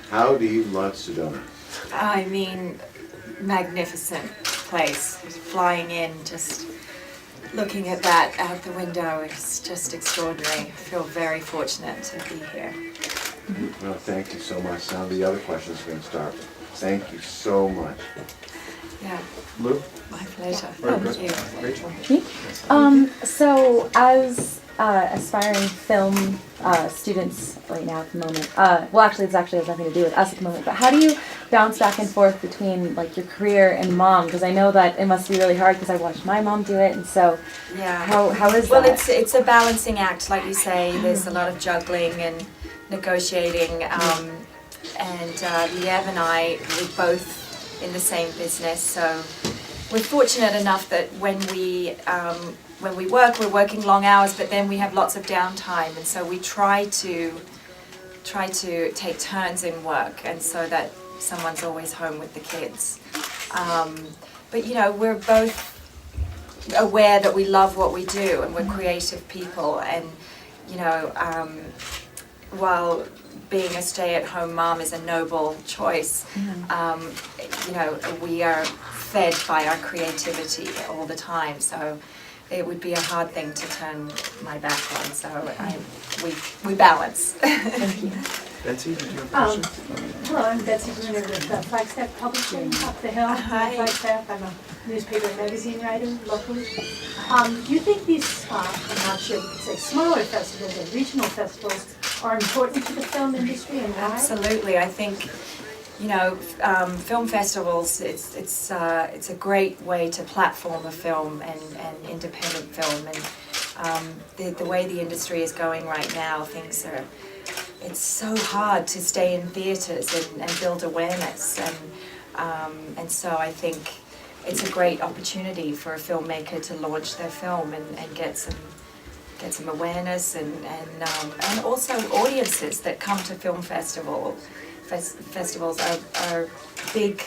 How do you love Sedona? I mean, magnificent place. Flying in, just looking at that out the window is just extraordinary. I feel very fortunate to be here. Well, thank you so much. Now the other questions are going to start. Thank you so much. Yeah. Lou? My pleasure. Thank you. Rachel? So as aspiring film students right now at the moment, well actually it has nothing to do with us at the moment, but how do you bounce back and forth between like your career and mom? Because I know that it must be really hard because I watched my mom do it, and so Yeah. how is Well, that? it's a balancing act, like you say. There's a lot of juggling and negotiating, and Liev and I, we're both in the same business, so we're fortunate enough that when we work, we're working long hours, but then we have lots of downtime, and so we try to take turns in work, and so that someone's always home with the kids. But you know, we're both aware that we love what we do, and we're creative people, and you know, while being a stay-at-home mom is a noble choice, you know, we are fed by our creativity all the time, so it would be a hard thing to turn my back on, so we balance. Thank you. Betsy, did you have a question? Hello, I'm Betsy Bruner with Flagstaff Publishing up the hill. Hi. Flagstaff, I'm a newspaper and magazine writer locally. Do you think these, I'm not sure we could say smaller festivals or regional festivals are important to the film industry, and why? Absolutely, I think, you know, film festivals, it's a great way to platform a film and independent film, and the way the industry is going right now, it's so hard to stay in theatres and build awareness, and so I think it's a great opportunity for a filmmaker to launch their film and get some awareness, and also audiences that come to film festivals are big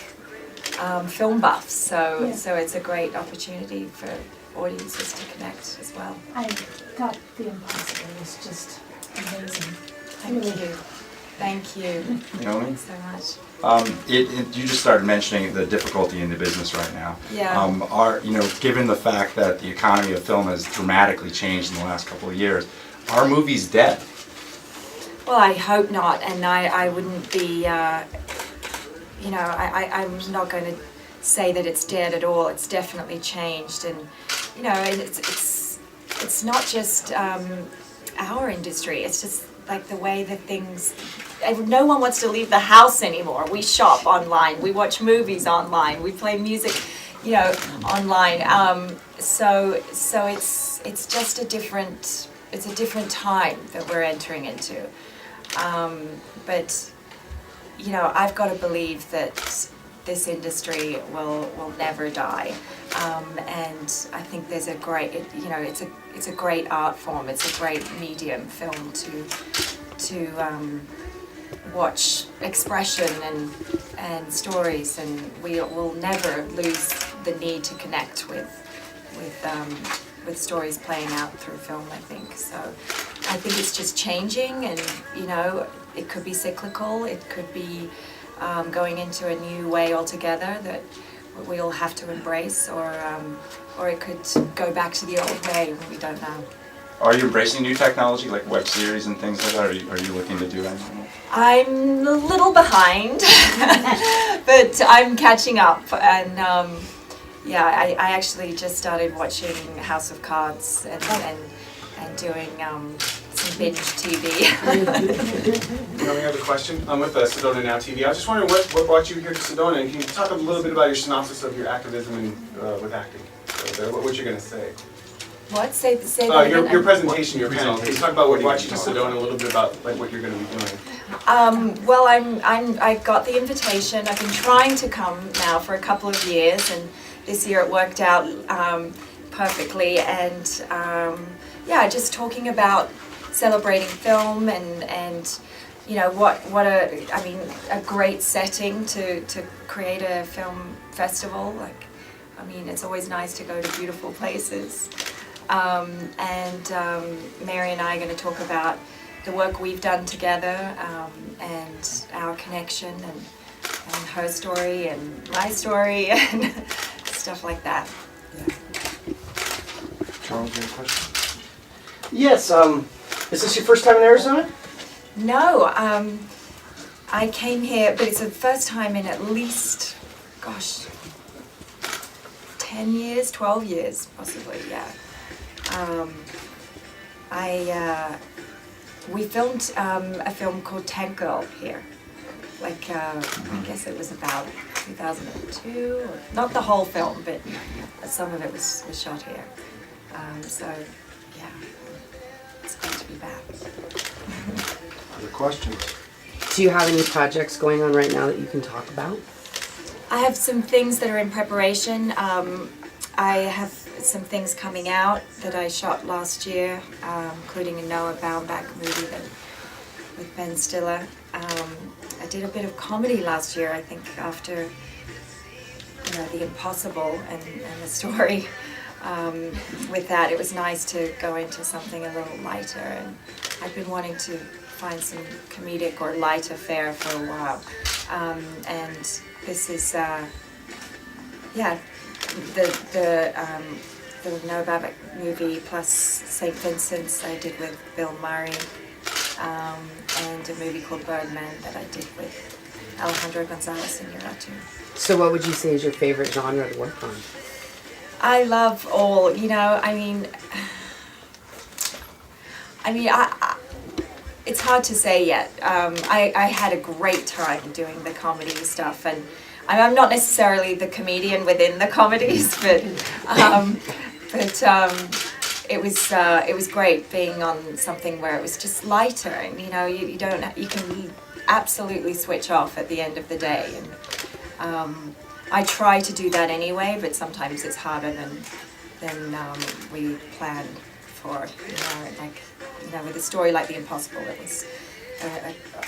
film buffs, so it's a great opportunity for audiences to connect as well. I thought The Impossible was just amazing. Thank you. Naomi? Thanks so much. You just started mentioning the difficulty in the business right now. Yeah. Given the fact that the economy of film has dramatically changed in the last couple of years, are movies dead? Well, I hope not, and I wouldn't be, you know, I'm not going to say that it's dead at all. It's definitely changed, and you know, it's not just our industry. It's just like the way that things. No one wants to leave the house anymore. We shop online. We watch movies online. We play music, you know, online. So it's just a different. It's a different time that we're entering into. But you know, I've got to believe that this industry will never die, and I think there's a great, you know, it's a great art form. It's a great medium, film, to watch expression and stories, and we will never lose the need to connect with stories playing out through film, I think. So I think it's just changing, and you know, it could be cyclical, it could be going into a new way altogether that we'll have to embrace, or it could go back to the old way. We don't know. Are you embracing new technology like web series and things like that? Are you looking to do anything? I'm a little behind, but I'm catching up, and yeah, I actually just started watching House of Cards and doing some binge TV. I have a question. I'm with Sedona Now TV. I was just wondering what brought you here to Sedona, and can you talk a little bit about your synopsis of your activism and with acting? So, what you're going to say? What? Say that again. Your presentation, your panel. Can you talk about what brought you to Sedona, a little bit about like what you're going to be doing? Well, I got the invitation. I've been trying to come now for a couple of years, and this year it worked out perfectly. And yeah, just talking about celebrating film and you know a great setting to create a film festival. Like, I mean, it's always nice to go to beautiful places. And Mary and I are going to talk about the work we've done together, and our connection, and her story and my story and stuff like that. Yeah. Charles, any questions? Yes, is this your first time in Arizona? No, I came here, but it's the first time in at least, gosh, 10 years, 12 years, possibly, yeah. We filmed a film called Tank Girl here. Like, I guess it was about 2002, or not the whole film, but some of it was shot here. So, yeah, it's great to be back. Other questions? Do you have any projects going on right now that you can talk about? I have some things that are in preparation. I have some things coming out that I shot last year, including a Noah Baumbach movie with Ben Stiller. I did a bit of comedy last year, I think, after The Impossible and the story. With that, it was nice to go into something a little lighter, and I've been wanting to find some comedic or lighter fare for a while. And this is, the Noah Baumbach movie plus St. Vincent's I did with Bill Murray, and a movie called Birdman that I did with Alejandro Gonzalez Iñárritu. So what would you say is your favorite genre to work on? I love all, it's hard to say yet. I had a great time doing the comedy stuff, and I'm not necessarily the comedian within the comedies, but it was great being on something where it was just lighter, and you can absolutely switch off at the end of the day. And I try to do that anyway, but sometimes it's harder than we plan for. With a story like The Impossible, it was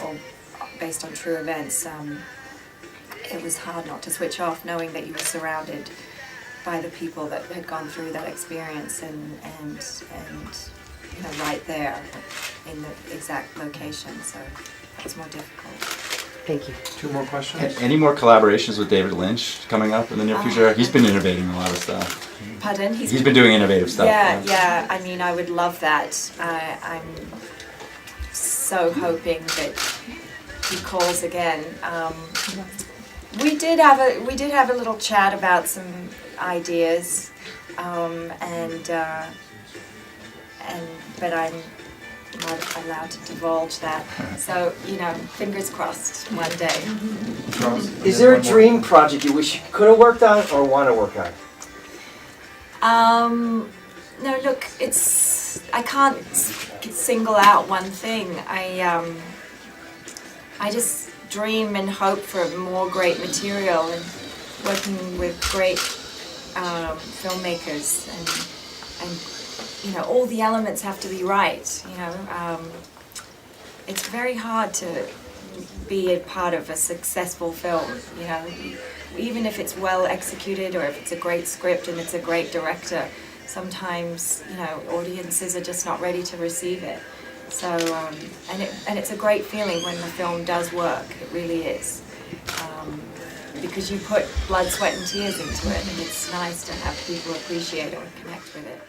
all based on true events. It was hard not to switch off, knowing that you were surrounded by the people that had gone through that experience and right there in the exact location. So that's more difficult. Thank you. 2 more questions? Any more collaborations with David Lynch coming up in the near future? He's been innovating a lot of stuff. Pardon? He's been doing innovative stuff. Yeah. I would love that. I'm so hoping that he calls again. We did have a little chat about some ideas, but I'm not allowed to divulge that. So fingers crossed one day. Charles? Is there a dream project you wish you could have worked on or want to work on? No, look, I can't single out one thing. I just dream and hope for more great material and working with great filmmakers, and all the elements have to be right. It's very hard to be a part of a successful film. Even if it's well executed or if it's a great script and it's a great director, sometimes audiences are just not ready to receive it. So and it's a great feeling when the film does work. It really is, because you put blood, sweat, and tears into it, and it's nice to have people appreciate it and connect with it.